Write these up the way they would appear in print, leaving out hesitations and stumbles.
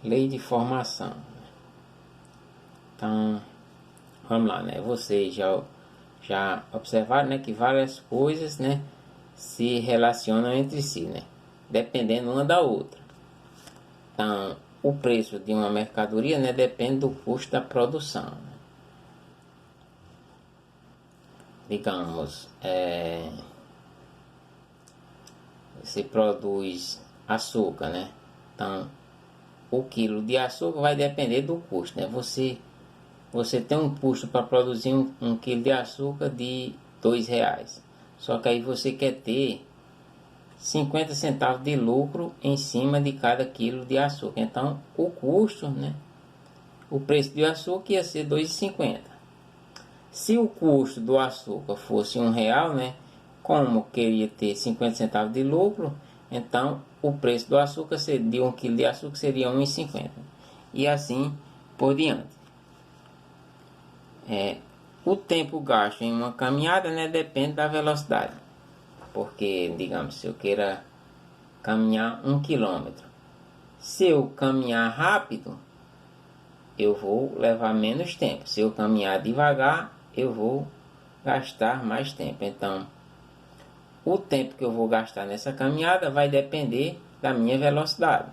lei de formação. Então, vamos lá, né? Vocês já observaram, né, que várias coisas, né, se relacionam entre si, né, dependendo uma da outra. Então, o preço de uma mercadoria, né, depende do custo da produção. Digamos, você produz açúcar, né? Então, o quilo de açúcar vai depender do custo, né? Você tem um custo para produzir um quilo de açúcar de R$2. Só que aí você quer ter 50 centavos de lucro em cima de cada quilo de açúcar. Então, o custo, né? O preço do açúcar ia ser R$2,50. Se o custo do açúcar fosse R$1, né? Como queria ter 50 centavos de lucro, então o preço do açúcar de 1 kg de açúcar seria R$1,50. E assim por diante. O tempo gasto em uma caminhada, né, depende da velocidade. Porque, digamos, se eu queira caminhar 1 quilômetro, se eu caminhar rápido, eu vou levar menos tempo. Se eu caminhar devagar, eu vou gastar mais tempo. Então, o tempo que eu vou gastar nessa caminhada vai depender da minha velocidade.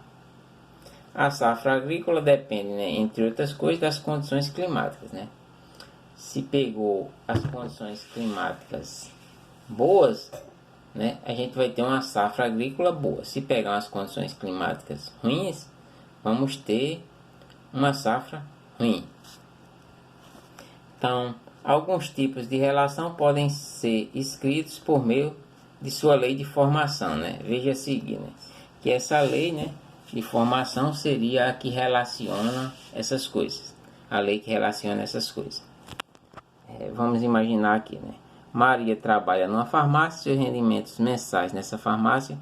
A safra agrícola depende, né, entre outras coisas, das condições climáticas, né? Se pegou as condições climáticas boas, né, a gente vai ter uma safra agrícola boa. Se pegar as condições climáticas ruins, vamos ter uma safra ruim. Então, alguns tipos de relação podem ser escritos por meio de sua lei de formação, né? Veja a seguir, né, que essa lei, né, de formação seria a que relaciona essas coisas. A lei que relaciona essas coisas. Vamos imaginar aqui, né? Maria trabalha numa farmácia, seus rendimentos mensais nessa farmácia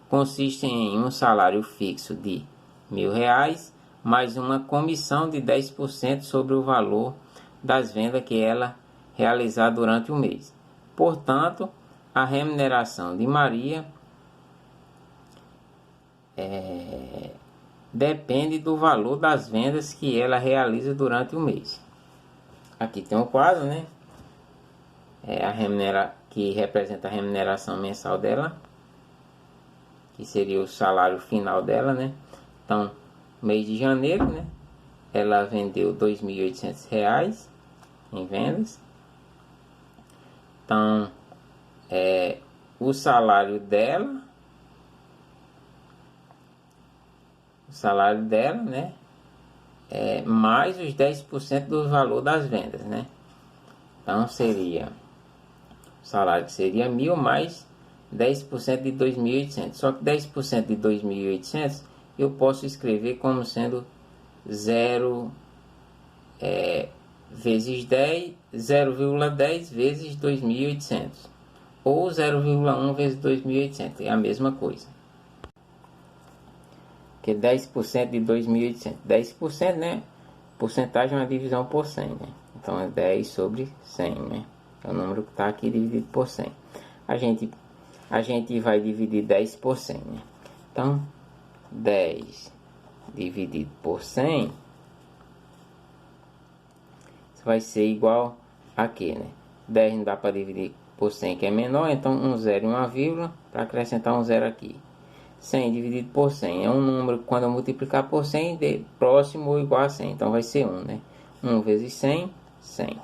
consistem em um salário fixo de R$1.000, mais uma comissão de 10% sobre o valor das vendas que ela realizar durante o mês. Portanto, a remuneração de Maria depende do valor das vendas que ela realiza durante o mês. Aqui tem um quadro, né? Que representa a remuneração mensal dela, que seria o salário final dela, né? Então, mês de janeiro, né, ela vendeu R$2.800 em vendas. Então, o salário dela, né, mais os 10% do valor das vendas, né? Então seria o salário que seria 1.000 mais 10% de 2.800. Só que 10% de 2.800 eu posso escrever como sendo 0 vezes 10, 0,10 vezes 2.800. Ou 0,1 vezes 2.800. É a mesma coisa. Que 10% de 2.800. 10%, né? Porcentagem é uma divisão por 100, né? Então é 10 sobre 100, né? É o número que está aqui dividido por 100. A gente vai dividir 10 por 100, né? Então, 10 dividido por 100 vai ser igual a quê, né? 10 não dá para dividir por 100, que é menor, então um zero e uma vírgula, para acrescentar um zero aqui. 100 dividido por 100 é um número que, quando eu multiplicar por 100, de próximo ou igual a 100. Então vai ser 1, né? 1 vezes 100, 100.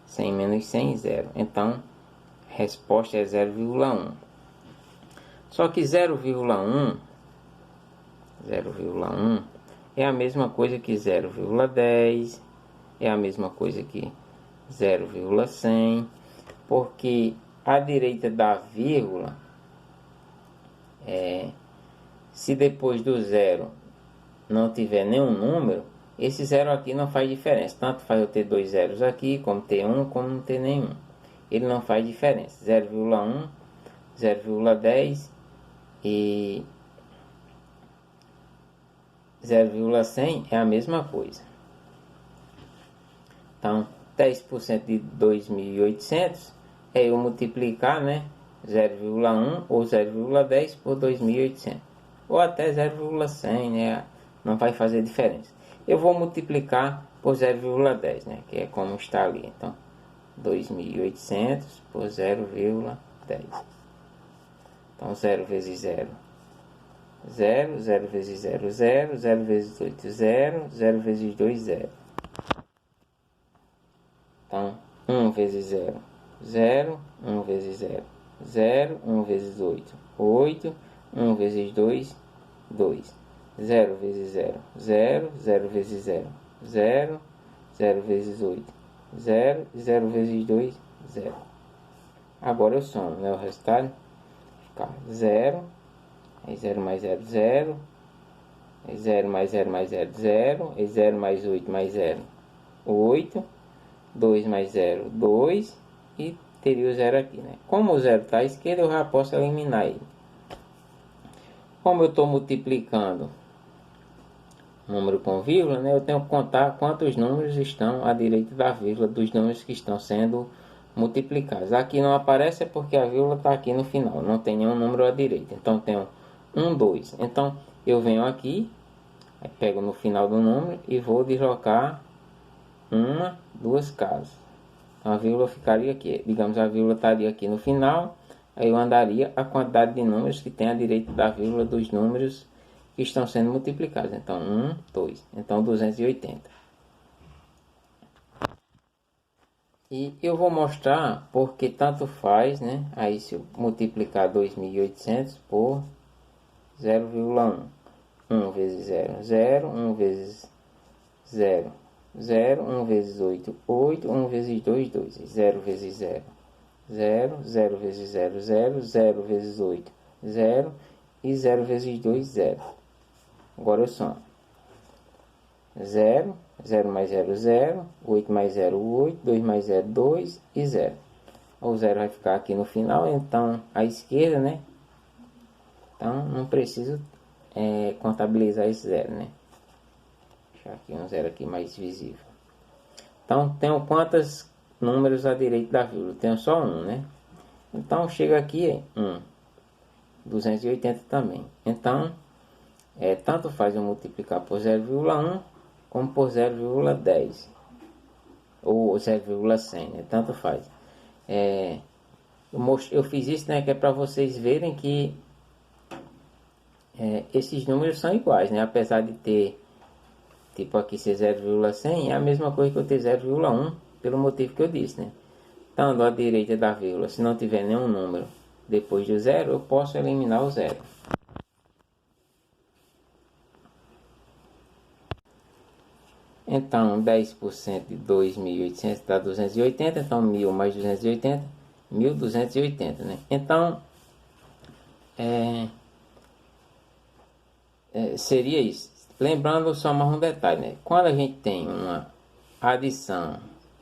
100 menos 100, 0. Então, a resposta é 0,1. Só que 0,1 é a mesma coisa que 0,10, é a mesma coisa que 0,100, porque à direita da vírgula, se depois do zero não tiver nenhum número, esse zero aqui não faz diferença. Tanto faz eu ter dois zeros aqui, como ter um, como não ter nenhum. Ele não faz diferença. 0,1, 0,10 e 0,100 é a mesma coisa. Então, 10% de 2.800 é eu multiplicar, né, 0,1 ou 0,10 por 2.800. Ou até 0,100, né? não vai fazer diferença. Eu vou multiplicar por 0,10, né? Que é como está ali. Então, 2.800 por 0,10. Então, 0 vezes 0, 0. 0 vezes 0, 0. 0 vezes 8, 0. 0 vezes 2, 0. Então, 1 vezes 0, 0. 1 vezes 0, 0. 1 vezes 8, 8. 1 vezes 2, 2. 0 vezes 0, 0. 0 vezes 0, 0. 0 vezes 8, 0. 0 vezes 2, 0. Agora eu somo, né? O resultado fica 0. Aí 0 mais 0, 0. Aí 0 mais 0 mais 0, 0. Aí 0 mais 8 mais 0, 8. 2 mais 0, 2. E teria o 0 aqui, né? Como o 0 está à esquerda, eu já posso eliminar ele. Como eu estou multiplicando número com vírgula, né? Eu tenho que contar quantos números estão à direita da vírgula dos números que estão sendo multiplicados. Aqui não aparece é porque a vírgula está aqui no final, não tem nenhum número à direita. Então tenho 1, 2. Então eu venho aqui, aí pego no final do número e vou deslocar uma, duas casas. Então a vírgula ficaria aqui. Digamos, a vírgula estaria aqui no final. Aí eu andaria a quantidade de números que tem à direita da vírgula dos números que estão sendo multiplicados. Então 1, 2. Então 280. E eu vou mostrar porque tanto faz, né? Aí se eu multiplicar 2.800 por 0,1. 1 vezes 0, 0. 1 vezes 0, 0. 1 vezes 8, 8. 1 vezes 2, 2. 0 vezes 0, 0. 0 vezes 0, 0. 0 vezes 8, 0. E 0 vezes 2, 0. Agora eu somo. 0. 0 mais 0, 0. 8 mais 0, 8. 2 mais 0, 2. E 0. O 0 vai ficar aqui no final, então à esquerda, né? Então não preciso contabilizar esse 0, né? Deixar aqui um 0 aqui mais visível. Então tenho quantos números à direita da vírgula? Tenho só um, né? Então chega aqui 1. 280 também. Então tanto faz eu multiplicar por 0,1 como por 0,10 ou 0,100, né? Tanto faz. Eu fiz isso, né, que é para vocês verem que esses números são iguais, né? Apesar de ter, tipo aqui ser 0,100, é a mesma coisa que eu ter 0,1, pelo motivo que eu disse, né? Estando à direita da vírgula, se não tiver nenhum número depois do 0, eu posso eliminar o 0. Então, 10% de 2.800 dá 280. Então, 1.000 mais 280, 1.280, né? Então, seria isso. Lembrando só mais um detalhe, né? Quando a gente tem uma adição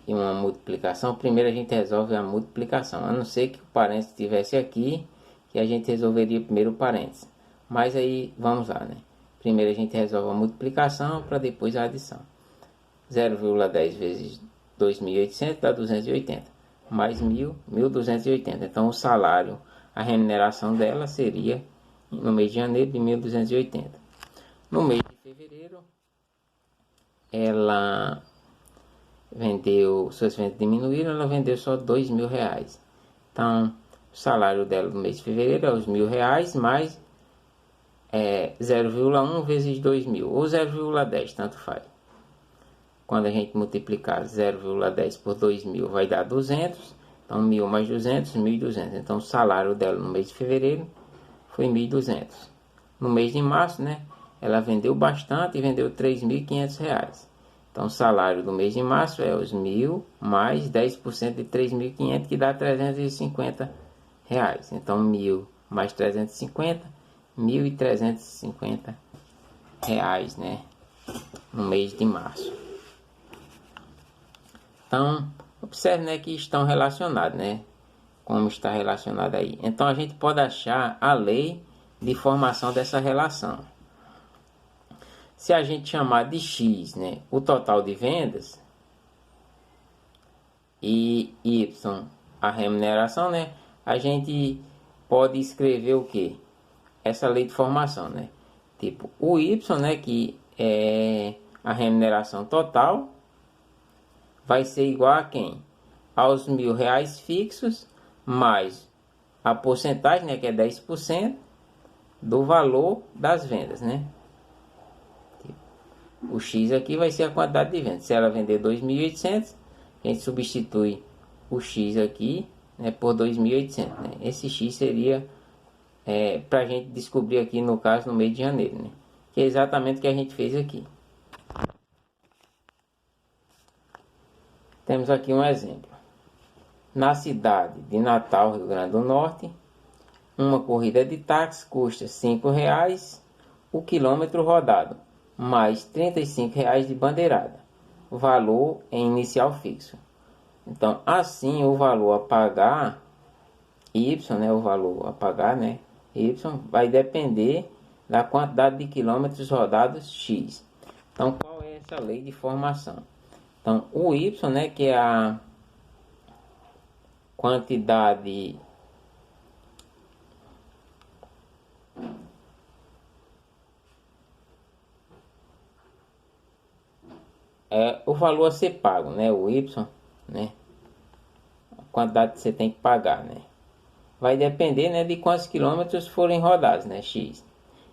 e uma multiplicação, primeiro a gente resolve a multiplicação. A não ser que o parênteses estivesse aqui, que a gente resolveria primeiro o parênteses. Mas aí, vamos lá, né? Primeiro a gente resolve a multiplicação para depois a adição. 0,10 vezes 2.800 dá 280. Mais 1.000, 1.280. Então o salário, a remuneração dela seria no mês de janeiro de 1.280. No mês de fevereiro, ela vendeu, suas vendas diminuíram, ela vendeu só R$2.000. Então o salário dela no mês de fevereiro é os R$1.000 mais 0,1 vezes 2.000 ou 0,10, tanto faz. Quando a gente multiplicar 0,10 por 2.000 vai dar 200. Então 1.000 mais 200, 1.200. Então o salário dela no mês de fevereiro foi 1.200. No mês de março, né, ela vendeu bastante e vendeu R$3.500. Então o salário do mês de março é os 1.000 mais 10% de 3.500, que dá R$350. Então 1.000 mais 350, R$1.350, né, no mês de março. Então, observe, né, que estão relacionados, né? Como está relacionado aí. Então, a gente pode achar a lei de formação dessa relação. Se a gente chamar de X, né, o total de vendas, e Y, a remuneração, né, a gente pode escrever o quê? Essa lei de formação, né? Tipo, o Y, né, que a remuneração total vai ser igual a quem? Aos R$1.000 fixos, mais a porcentagem, né, que é 10% do valor das vendas, né? O X aqui vai ser a quantidade de vendas. Se ela vender 2.800, a gente substitui o X aqui, né, por 2.800, né? Esse X seria para a gente descobrir aqui, no caso, no mês de janeiro, né? Que é exatamente o que a gente fez aqui. Temos aqui um exemplo. Na cidade de Natal, Rio Grande do Norte, uma corrida de táxi custa R$5 o quilômetro rodado, mais R$35 de bandeirada. O valor em inicial fixo. Então, assim, o valor a pagar, Y, né, o valor a pagar, né, Y, vai depender da quantidade de quilômetros rodados X. Então, qual é essa lei de formação? Então, o Y, né, que é a quantidade o valor a ser pago, né, o Y, né, a quantidade que você tem que pagar, né, vai depender, né, de quantos quilômetros forem rodados, né, X.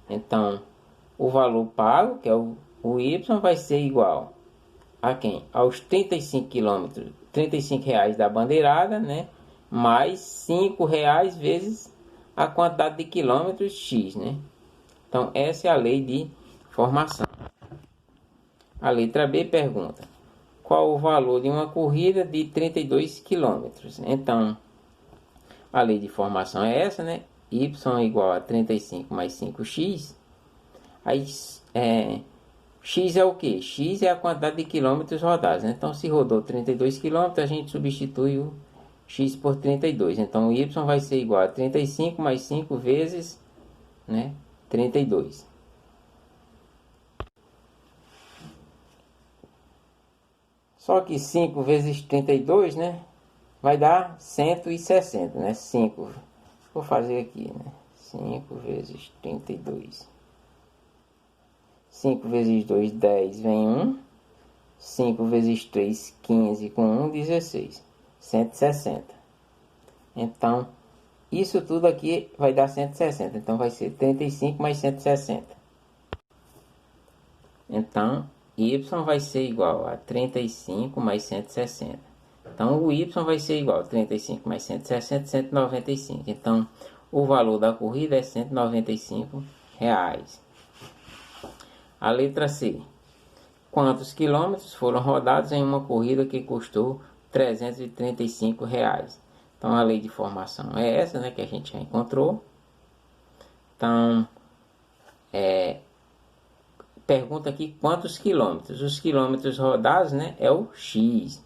Então, o valor pago, que é o Y, vai ser igual a quem? Aos 35 quilômetros, R$35 da bandeirada, né, mais R$5 vezes a quantidade de quilômetros X, né. Então, essa é a lei de formação. A letra B pergunta: qual o valor de uma corrida de 32 km? Então, a lei de formação é essa, né? Y igual a 35 mais 5x. Aí, x é o que? X é a quantidade de quilômetros rodados, né? Então, se rodou 32 km, a gente substitui o x por 32. Então, o y vai ser igual a 35 mais 5 vezes, né, 32. Só que 5 vezes 32, né, vai dar 160, né? 5. Vou fazer aqui, né? 5 vezes 32. 5 vezes 2, 10, vem 1. 5 vezes 3, 15, com 1, 16. 160. Então, isso tudo aqui vai dar 160. Então, vai ser 35 mais 160. Então, y vai ser igual a 35 mais 160. Então, o y vai ser igual a 35 mais 160, 195. Então, o valor da corrida é R$195. A letra C. Quantos quilômetros foram rodados em uma corrida que custou R$335? Então, a lei de formação é essa, né, que a gente já encontrou. Então, pergunta aqui quantos quilômetros. Os quilômetros rodados, né, é o X.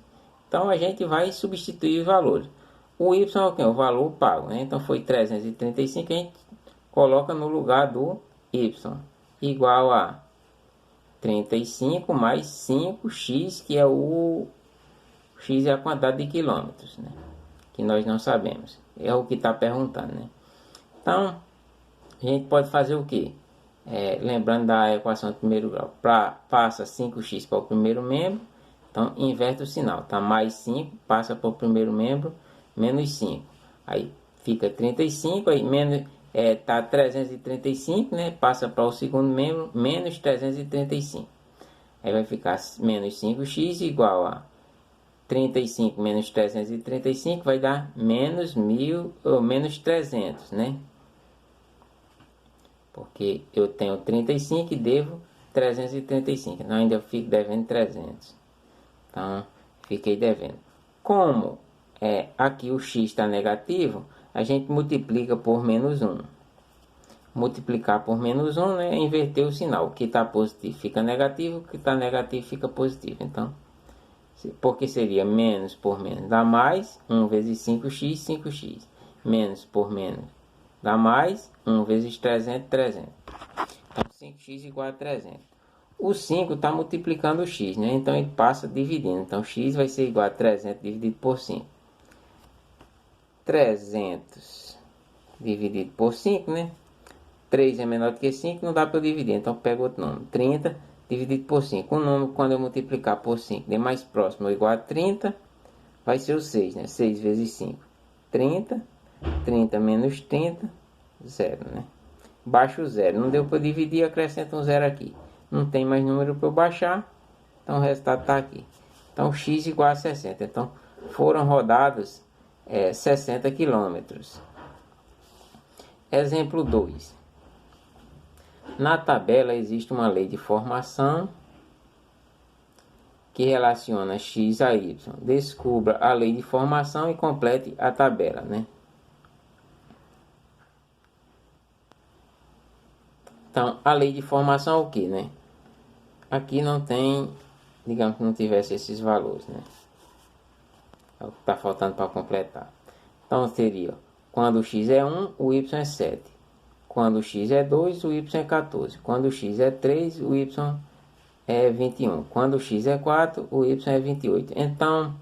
Então, a gente vai substituir os valores. O Y é o que? O valor pago, né? Então, foi 335, a gente coloca no lugar do Y. Igual a 35 mais 5x, que é o X é a quantidade de quilômetros, né, que nós não sabemos. É o que está perguntando, né? Então, a gente pode fazer o que? Lembrando da equação de primeiro grau, passa 5x para o primeiro membro, então inverte o sinal, tá? Mais 5 passa para o primeiro membro, menos 5, aí fica 35, aí menos, tá 335, né? Passa para o segundo membro, menos 335, aí vai ficar menos 5x igual a 35 menos 335, vai dar menos 1000, ou menos 300, né? Porque eu tenho 35 e devo 335. Então, ainda fico devendo 300. Então, fiquei devendo. Como aqui o x está negativo, a gente multiplica por menos 1. Multiplicar por menos 1, né, é inverter o sinal. O que está positivo fica negativo, o que está negativo fica positivo. Então, porque seria menos por menos dá mais, 1 vezes 5x, 5x. Menos por menos dá mais, 1 vezes 300, 300. Então, 5x igual a 300. O 5 está multiplicando o x, né? Então, ele passa dividindo. Então, x vai ser igual a 300 dividido por 5. 300 dividido por 5, né? 3 é menor do que 5, não dá para dividir. Então, pego outro número. 30 dividido por 5. O número, quando eu multiplicar por 5, de mais próximo ou igual a 30, vai ser o 6, né? 6 vezes 5, 30. 30 menos 30, 0, né? Baixo o 0. Não deu para dividir, acrescenta um 0 aqui. Não tem mais número para eu baixar, então o resultado está aqui. Então, x igual a 60. Então, foram rodados 60 quilômetros. Exemplo 2. Na tabela existe uma lei de formação que relaciona x a y. Descubra a lei de formação e complete a tabela, né? Então, a lei de formação é o que, né? Aqui não tem, digamos que não tivesse esses valores, né? É o que está faltando para completar. Então, seria, quando o x é 1, o y é 7. Quando o x é 2, o y é 14. Quando o x é 3, o y é 21. Quando o x é 4, o y é 28. Então,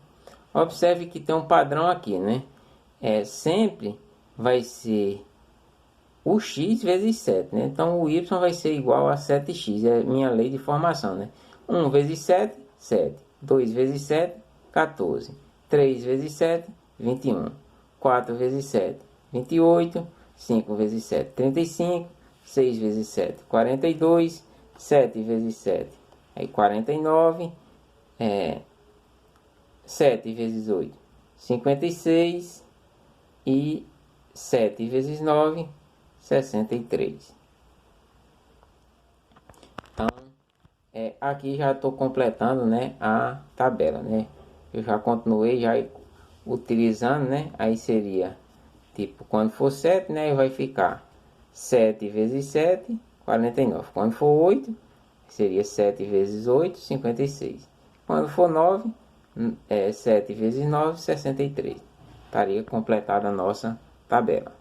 observe que tem um padrão aqui, né? Sempre vai ser o x vezes 7, né? Então, o y vai ser igual a 7x. É minha lei de formação, né? 1 vezes 7, 7. 2 vezes 7, 14. 3 vezes 7, 21. 4 vezes 7, 28. 5 vezes 7, 35. 6 vezes 7, 42. 7 vezes 7, aí 49. 7 vezes 8, 56. E 7 vezes 9, 63. Então, aqui já estou completando, né, a tabela, né? Eu já continuei já utilizando, né? Aí seria, tipo, quando for 7, né, vai ficar 7 vezes 7, 49. Quando for 8, seria 7 vezes 8, 56. Quando for 9, 7 vezes 9, 63. Estaria completada a nossa tabela.